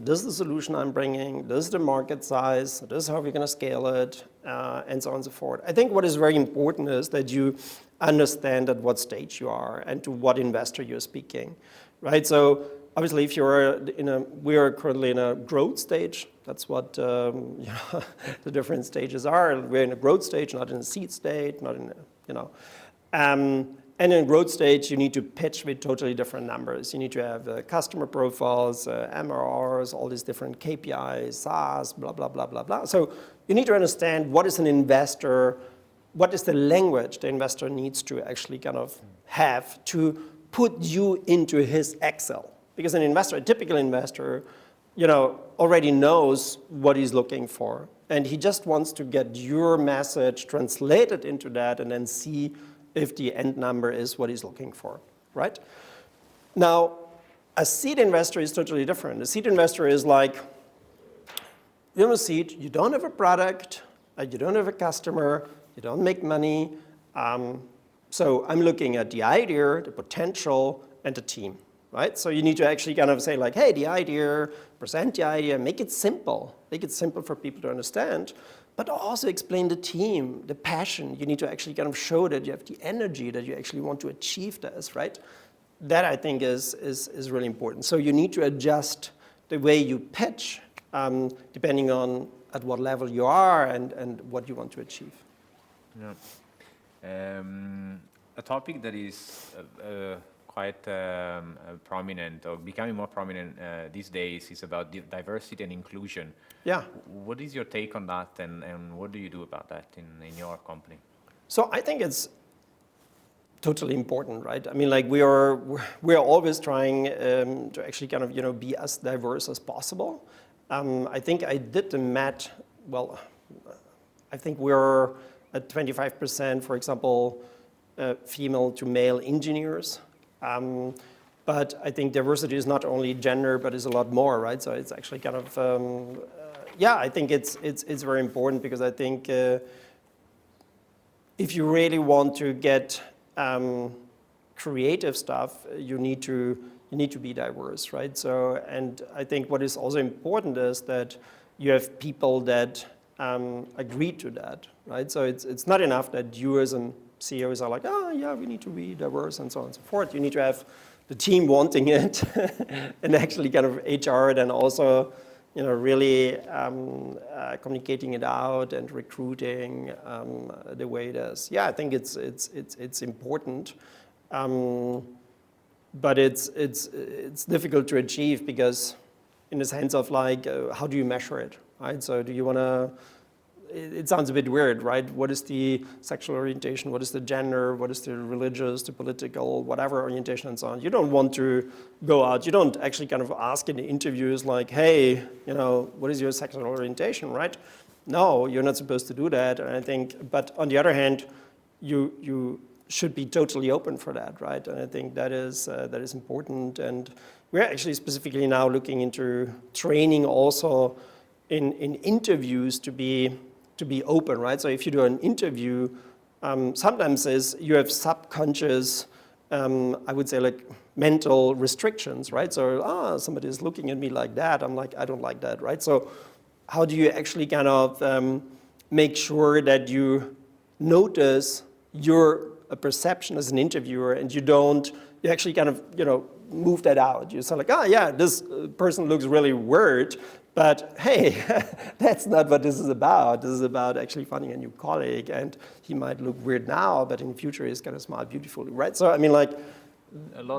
This is the solution I'm bringing. This is the market size. This is how we're going to scale it, and so on and so forth. I think what is very important is that you understand at what stage you are and to what investor you're speaking, right? So obviously, if you're we are currently in a growth stage. That's what the different stages are. We're in a growth stage, not in a seed state, not in and in growth stage, you need to pitch with totally different numbers. You need to have customer profiles, MRRs, all these different KPIs, SaaS, blah, blah, blah, blah, blah. So you need to understand what is an investor, what is the language the investor needs to actually kind of have to put you into his Excel. Because an investor, a typical investor, already knows what he's looking for. And he just wants to get your message translated into that and then see if the end number is what he's looking for, right? Now, a seed investor is totally different. A seed investor is like, you're a seed, you don't have a product, you don't have a customer, you don't make money. So I'm looking at the idea, the potential, and the team, right? So you need to actually kind of say like, hey, the idea, present the idea, make it simple for people to understand. But also explain the team, the passion. You need to actually kind of show that you have the energy, that you actually want to achieve this, right? That I think is really important. So you need to adjust the way you pitch depending on at what level you are and what you want to achieve. Yeah. A topic that is quite prominent or becoming more prominent these days is about diversity and inclusion. Yeah. What is your take on that, and what do you do about that in your company? So I think it's totally important, right? I mean, like we are always trying to actually kind of be as diverse as possible. I think I did the math. Well, I think we're at 25%, for example, female to male engineers. But I think diversity is not only gender, but is a lot more, right? So it's actually kind of, I think it's very important, because I think if you really want to get creative stuff, you need to be diverse, right? So, and I think what is also important is that you have people that agree to that, right? So it's not enough that you as an CEOs are like, oh yeah, we need to be diverse and so on and so forth. You need to have the team wanting it and actually kind of HR then also, really communicating it out and recruiting the way it is. Yeah, I think it's important, but it's difficult to achieve, because in the sense of like, how do you measure it, right? So do you want to, it sounds a bit weird, right? What is the sexual orientation? What is the gender? What is the religious, the political, whatever orientation and so on? You don't want to go out. You don't actually kind of ask in the interviews like, hey, what is your sexual orientation, right? No, you're not supposed to do that. And I think, but on the other hand, you should be totally open for that, right? And I think that is important. And we're actually specifically now looking into training also in interviews to be open, right? So if you do an interview, sometimes you have subconscious, I would say like mental restrictions, right? So, somebody is looking at me like that. I'm like, I don't like that, right? So how do you actually kind of make sure that you notice your perception as an interviewer and you actually kind of, move that out. You say like, yeah, this person looks really weird, but hey, that's not what this is about. This is about actually finding a new colleague, and he might look weird now, but in the future he's going to smile beautifully, right? So I mean, like,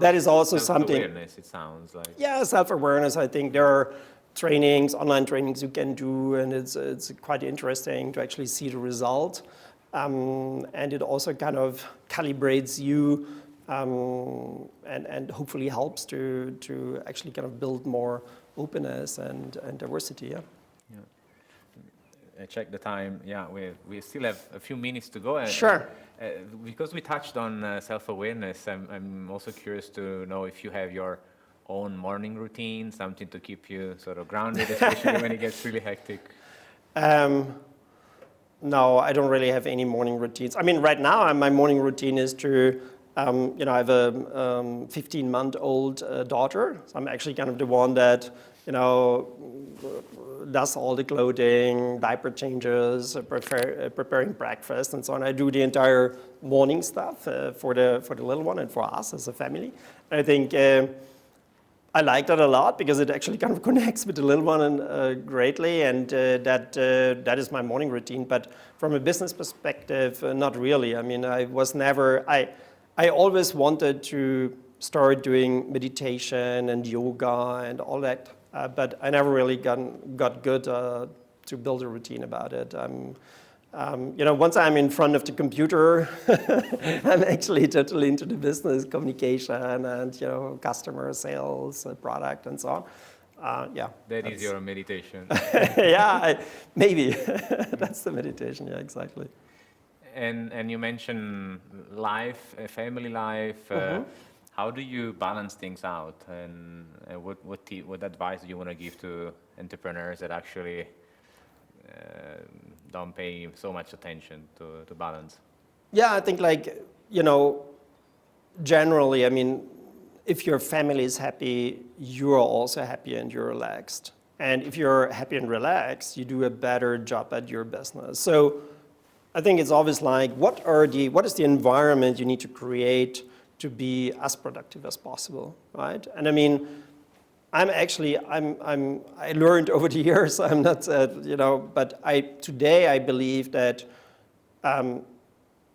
that is also something. Self-awareness, it sounds like. Yeah, self-awareness. I think there are trainings, online trainings you can do, and it's quite interesting to actually see the result. And it also kind of calibrates you and hopefully helps to actually kind of build more openness and diversity. Yeah. I checked the time. Yeah, we still have a few minutes to go. Sure. Because we touched on self-awareness, I'm also curious to know if you have your own morning routine, something to keep you sort of grounded, especially when it gets really hectic. No, I don't really have any morning routines. I mean, right now, my morning routine is to, I have a 15-month-old daughter. So I'm actually kind of the one that, does all the clothing, diaper changes, preparing breakfast, and so on. I do the entire morning stuff for the little one and for us as a family. And I think I like that a lot because it actually kind of connects with the little one greatly, and that is my morning routine. But from a business perspective, not really. I mean, I always wanted to start doing meditation and yoga and all that, but I never really got good to build a routine about it. Once I'm in front of the computer, I'm actually totally into the business communication and, customer sales, product, and so on. Yeah. That is your meditation. Yeah, maybe. That's the meditation, yeah, exactly. And you mentioned life, family life. How do you balance things out? And what advice do you want to give to entrepreneurs that actually don't pay so much attention to balance? Yeah, I think generally, I mean, if your family is happy, you're also happy and you're relaxed. And if you're happy and relaxed, you do a better job at your business. So I think it's always like, what is the environment you need to create to be as productive as possible, right? And I mean, I learned over the years, I'm not, but today I believe that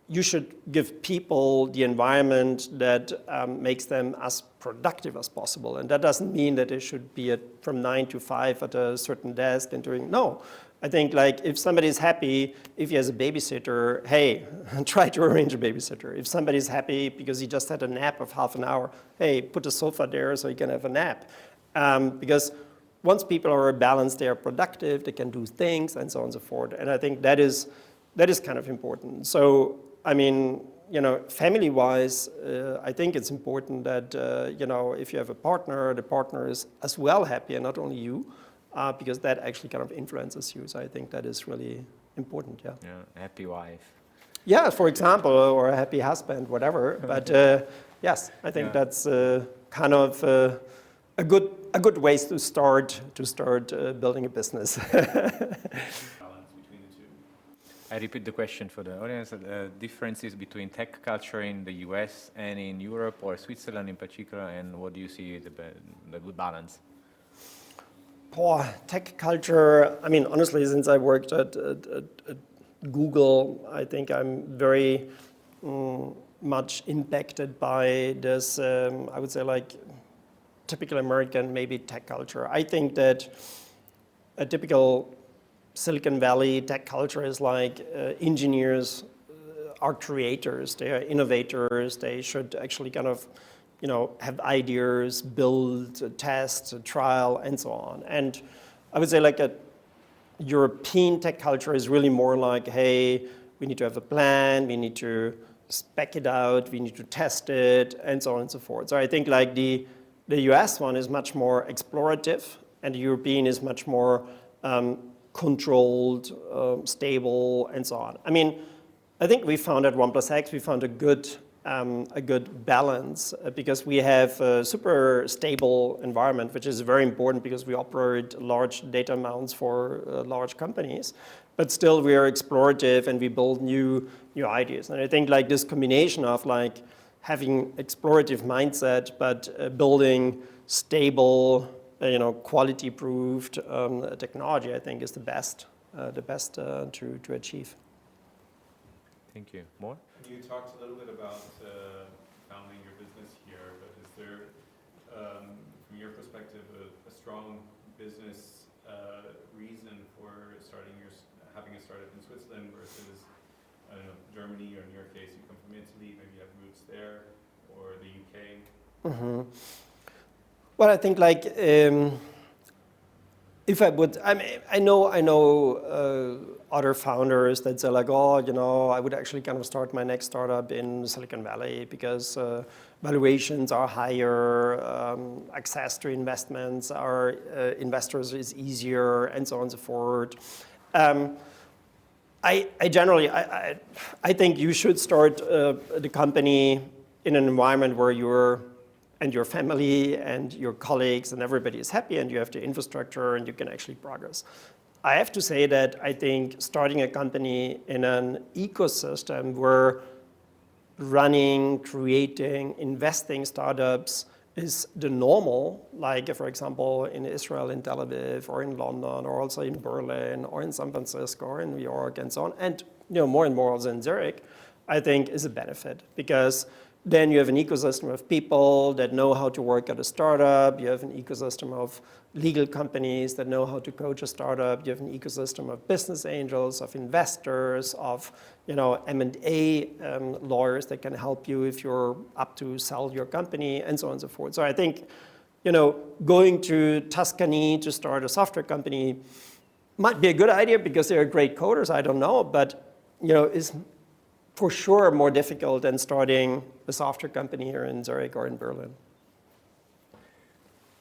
you should give people the environment that makes them as productive as possible. And that doesn't mean that they should be from 9 to 5 at a certain desk and no. I think if somebody's happy, if he has a babysitter, hey, try to arrange a babysitter. If somebody's happy because he just had a nap of half an hour, hey, put a sofa there so he can have a nap. Because once people are balanced, they are productive, they can do things, and so on and so forth. And I think that is kind of important. So, I mean, family-wise, I think it's important that, if you have a partner, the partner is as well happy and not only you, because that actually kind of influences you. So I think that is really important, yeah. Yeah, happy wife. Yeah, for example, or a happy husband, whatever. But yes, I think that's kind of a good ways to start building a business. I repeat the question for the audience. Differences between tech culture in the US and in Europe or Switzerland in particular, and what do you see the good balance? Tech culture, I mean, honestly, since I worked at Google, I think I'm very much impacted by this, I would say typical American, maybe tech culture. I think that a typical Silicon Valley tech culture is like engineers are creators, they are innovators, they should actually kind of, have ideas, build, test, trial, and so on. And I would say like a European tech culture is really more like, hey, we need to have a plan, we need to spec it out, we need to test it, and so on and so forth. So I think like the US one is much more explorative, and the European is much more controlled, stable, and so on. I mean, I think we found at 1plusX, we found a good balance because we have a super stable environment, which is very important because we operate large data amounts for large companies, but still we are explorative and we build new ideas. And I think like this combination of like having explorative mindset, but building stable, quality-proofed technology, I think is the best to achieve. Thank you. More? You talked a little bit about founding your business here, but is there, from your perspective, a strong business reason for having a startup in Switzerland versus, I don't know, Germany, or in your case, you come from Italy, maybe you have roots there, or the UK? Mm-hmm. Well, I think like if I would, I know other founders that say like, oh, I would actually kind of start my next startup in Silicon Valley because valuations are higher, access to investments investors is easier, and so on and so forth. I generally think you should start the company in an environment where your family and your colleagues and everybody is happy and you have the infrastructure and you can actually progress. I have to say that I think starting a company in an ecosystem where running, creating, investing startups is the normal, like for example in Israel, in Tel Aviv, or in London, or also in Berlin, or in San Francisco, or in New York, and so on, and more and more also in Zurich, I think is a benefit because then you have an ecosystem of people that know how to work at a startup. You have an ecosystem of legal companies that know how to coach a startup. You have an ecosystem of business angels, of investors, of M&A lawyers that can help you if you're up to sell your company, and so on and so forth. So I think going to Tuscany to start a software company might be a good idea because they're great coders. I don't know, but is for sure more difficult than starting a software company here in Zurich or in Berlin.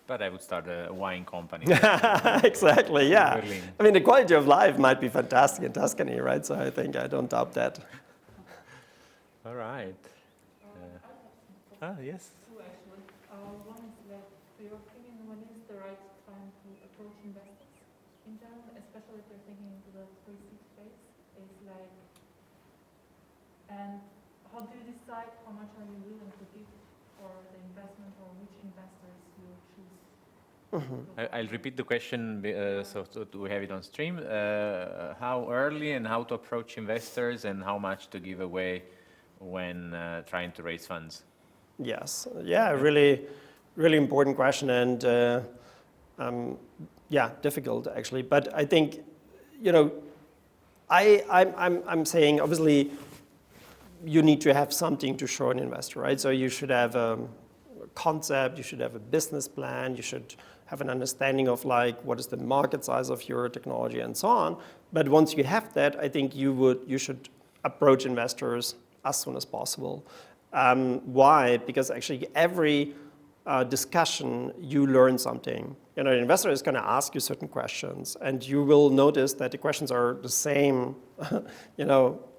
But I would start a wine company. Exactly, yeah. Berlin. I mean, the quality of life might be fantastic in Tuscany, right? So I think I don't doubt that. All right. Yes. Two actually. One is like, to your opinion, when is the right time to approach investors in general, especially if you're thinking into the pre-seed phase? It's like, and how do you decide how much are you willing to give for the investment, or which investors you choose? Mm-hmm. I'll repeat the question so we have it on stream. How early and how to approach investors and how much to give away when trying to raise funds? Yes, yeah, really, really important question, and difficult actually. But I think, I'm saying obviously you need to have something to show an investor, right? So you should have a concept, you should have a business plan, you should have an understanding of like what is the market size of your technology and so on. But once you have that, I think you should approach investors as soon as possible. Why? Because actually every discussion you learn something. An investor is going to ask you certain questions, and you will notice that the questions are the same.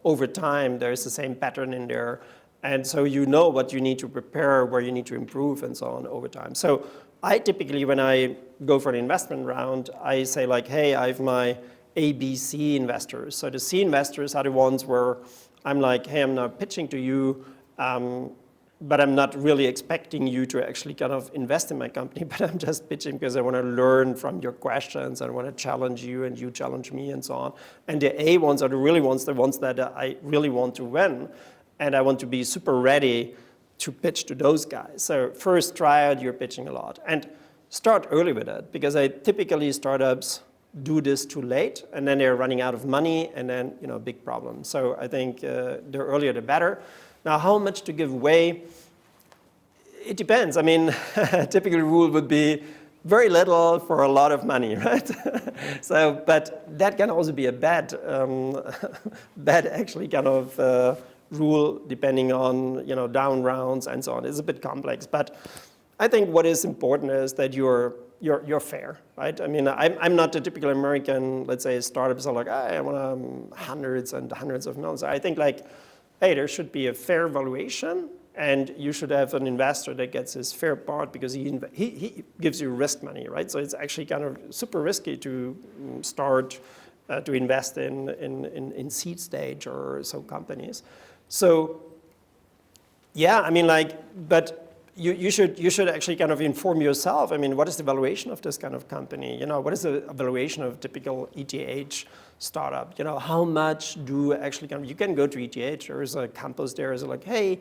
Over time there is the same pattern in there, and so what you need to prepare, where you need to improve, and so on over time. So I typically, when I go for an investment round, I say like, hey, I have my A, B, C investors. So the C investors are the ones where I'm like, hey, I'm now pitching to you, but I'm not really expecting you to actually kind of invest in my company, but I'm just pitching because I want to learn from your questions, and I want to challenge you and you challenge me, and so on. And the A ones are the ones that I really want to win, and I want to be super ready to pitch to those guys. So first try out, you're pitching a lot. And start early with it, because typically startups do this too late, and then they're running out of money, and then, big problem. So I think the earlier the better. Now, how much to give away? It depends. I mean, a typical rule would be very little for a lot of money, right? But that can also be a bad actually kind of rule, depending on down rounds and so on. It's a bit complex, but I think what is important is that you're fair, right? I mean, I'm not the typical American. Let's say startups are like, I want hundreds and hundreds of millions. I think like, hey, there should be a fair valuation, and you should have an investor that gets his fair part, because he gives you risk money, right? So it's actually kind of super risky to start to invest in seed stage or so companies. So yeah, I mean, like, but you should actually kind of inform yourself. I mean, what is the valuation of this kind of company? What is the valuation of typical ETH startup? How much do actually you can go to ETH, there is a campus there, is like, hey,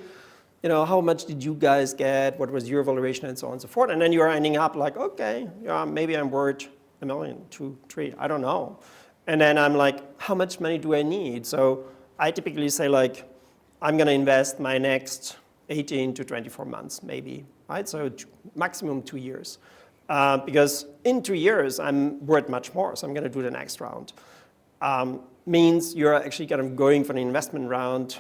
how much did you guys get? What was your valuation, and so on and so forth. And then you're ending up like, okay, maybe I'm worth $1 million, $2 million, $3 million, I don't know. And then I'm like, how much money do I need? So I typically say like, I'm going to invest my next 18 to 24 months, maybe, right? So maximum 2 years. Because in 2 years, I'm worth much more, so I'm going to do the next round. Means you're actually kind of going for an investment round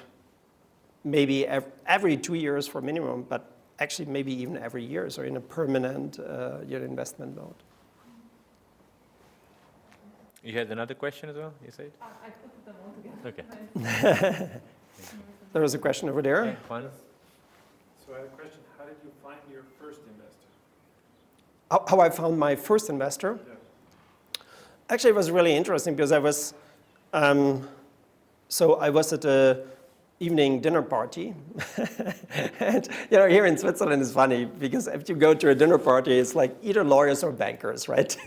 maybe every 2 years for minimum, but actually maybe even every year, so in a permanent investment mode. You had another question as well, you said? I put them all together. Okay. There was a question over there. Okay, fine. So I have a question. How did you find your first investor? How I found my first investor? Yeah. Actually, it was really interesting, because I was at a evening dinner party. And here in Switzerland is funny, because if you go to a dinner party, it's like either lawyers or bankers, right?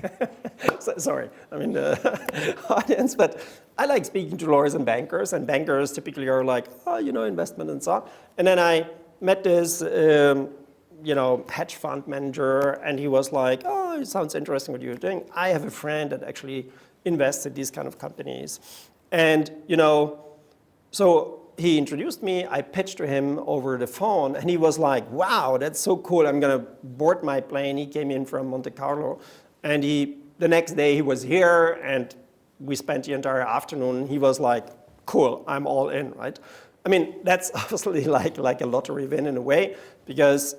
Sorry, I mean the audience, but I like speaking to lawyers and bankers typically are like, oh, investment and so on. And then I met this hedge fund manager, and he was like, oh, it sounds interesting what you're doing. I have a friend that actually invests in these kind of companies. And, so he introduced me, I pitched to him over the phone, and he was like, wow, that's so cool, I'm gonna board my plane. He came in from Monte Carlo, and the next day he was here, and we spent the entire afternoon. He was like, cool, I'm all in, right? I mean, that's obviously like a lottery win in a way, because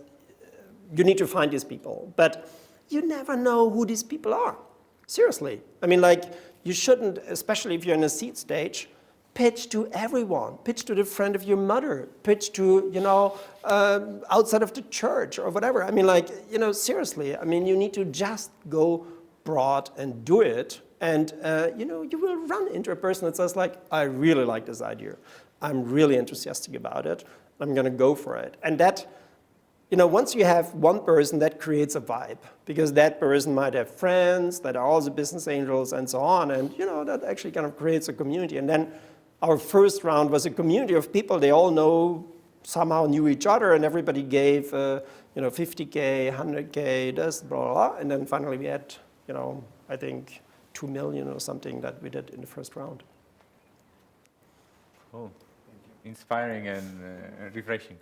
you need to find these people, but you never know who these people are. Seriously. I mean, like, you shouldn't, especially if you're in a seed stage, pitch to everyone. Pitch to the friend of your mother. Pitch to, outside of the church or whatever. I mean, like, seriously. I mean, you need to just go broad and do it. And, you will run into a person that says, like, I really like this idea. I'm really enthusiastic about it. I'm going to go for it. And that, once you have one person, that creates a vibe, because that person might have friends that are also business angels and so on. And, that actually kind of creates a community. And then our first round was a community of people. They all somehow knew each other, and everybody gave, 50K, 100K, this, blah, blah, blah. And then finally we had, I think 2 million or something that we did in the first round. Oh, inspiring and refreshing.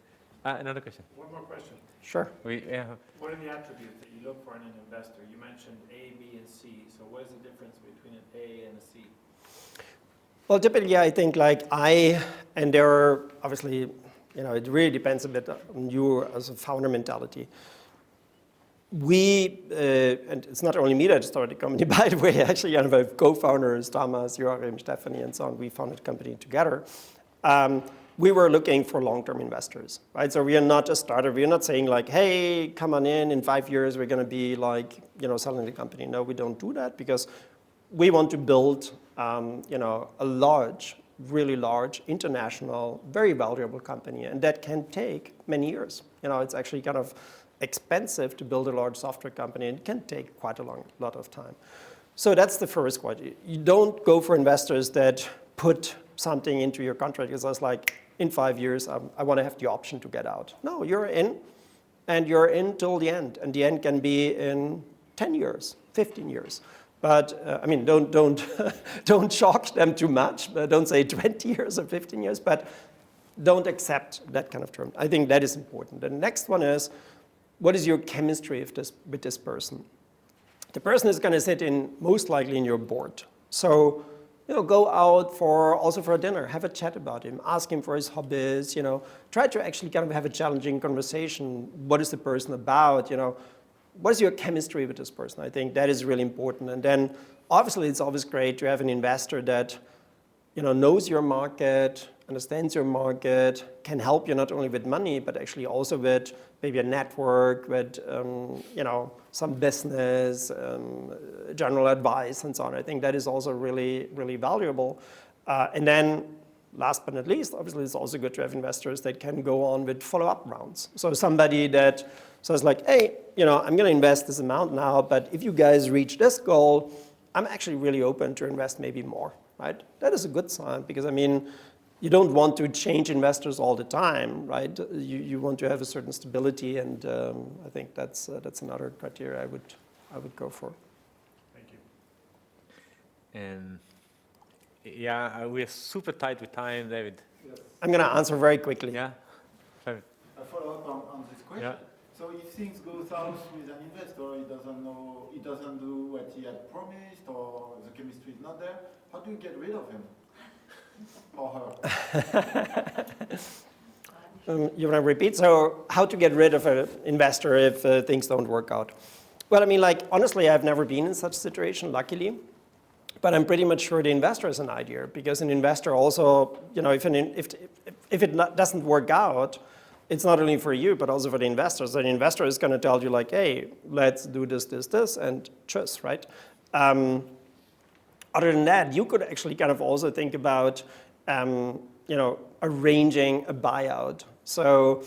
Another question. One more question. Sure. What are the attributes that you look for in an investor? You mentioned A, B, and C. So what is the difference between an A and a C? Well, typically I think and there are obviously, it really depends a bit on you as a founder mentality. And it's not only me that started the company, by the way, actually, I have co-founders, Thomas, Joachim, Stephanie, and so on. We founded the company together. We were looking for long-term investors, right? So we are not a startup. We are not saying like, hey, come on in 5 years, we're going to be like, selling the company. No, we don't do that, because we want to build, a large, really large, international, very valuable company. And that can take many years. It's actually kind of expensive to build a large software company, and it can take quite a lot of time. So that's the first quality. You don't go for investors that put something into your contract. It's just like, in 5 years, I want to have the option to get out. No, you're in, and you're in till the end. And the end can be in 10 years, 15 years. But I mean, don't shock them too much. Don't say 20 years or 15 years, but don't accept that kind of term. I think that is important. The next one is, what is your chemistry with this person? The person is going to sit in, most likely, in your board. So, go out also for a dinner, have a chat about him, ask him for his hobbies, try to actually kind of have a challenging conversation. What is the person about, What is your chemistry with this person? I think that is really important. And then, obviously, it's always great to have an investor that, knows your market, understands your market, can help you not only with money, but actually also with maybe a network, with some business, general advice, and so on. I think that is also really, really valuable. And then, last but not least, obviously, it's also good to have investors that can go on with follow-up rounds. So somebody that says like, hey, I'm going to invest this amount now, but if you guys reach this goal, I'm actually really open to invest maybe more, right? That is a good sign because, I mean, you don't want to change investors all the time, right? You want to have a certain stability, and I think that's another criteria I would go for. Thank you. And yeah, we're super tight with time, David. Yes. I'm going to answer very quickly. Yeah. A follow-up on this question. Yeah. So if things go south with an investor, he doesn't do what he had promised, or the chemistry is not there, how do you get rid of him? Or her? You want to repeat? So how to get rid of an investor if things don't work out? Well, I mean, honestly, I've never been in such a situation, luckily. But I'm pretty much sure the investor has an idea, because an investor also, if it doesn't work out, it's not only for you, but also for the investors. The investor is going to tell you like, hey, let's do this, and tschüss, right? Other than that, you could actually kind of also think about, arranging a buyout. So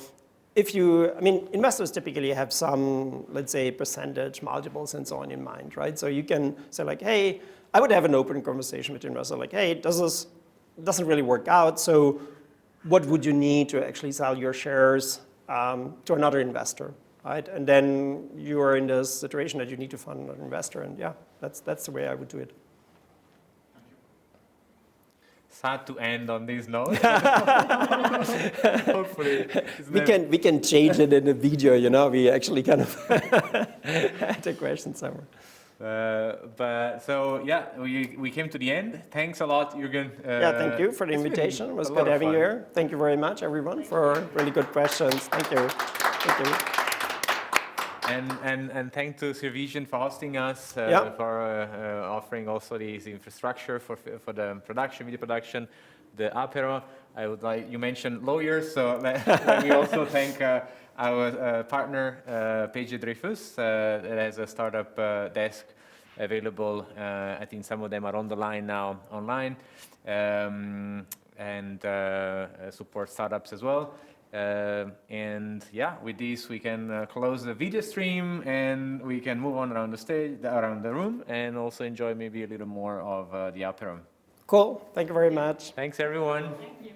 investors typically have some, let's say, percentage multiples and so on in mind, right? So you can say like, hey, I would have an open conversation with the investor, like, hey, this doesn't really work out, so what would you need to actually sell your shares to another investor, right? And then you are in this situation that you need to find another investor, and yeah, that's the way I would do it. Sad to end on this note. Hopefully. We can change it in the video, we actually kind of had a question somewhere. We came to the end. Thanks a lot, Jürgen. Thank you for the invitation. It was good having you here. Thank you very much, everyone, for really good questions. Thank you. Thank you. And thanks to Survision for hosting us, for offering also this infrastructure for the video production, the apero. You mentioned lawyers, so let me also thank our partner, Page Dreyfus, that has a startup desk available. I think some of them are on the line now, online, and support startups as well. With this we can close the video stream, and we can move on around the room, and also enjoy maybe a little more of the apero. Cool. Thank you very much. Thanks, everyone. Thank you.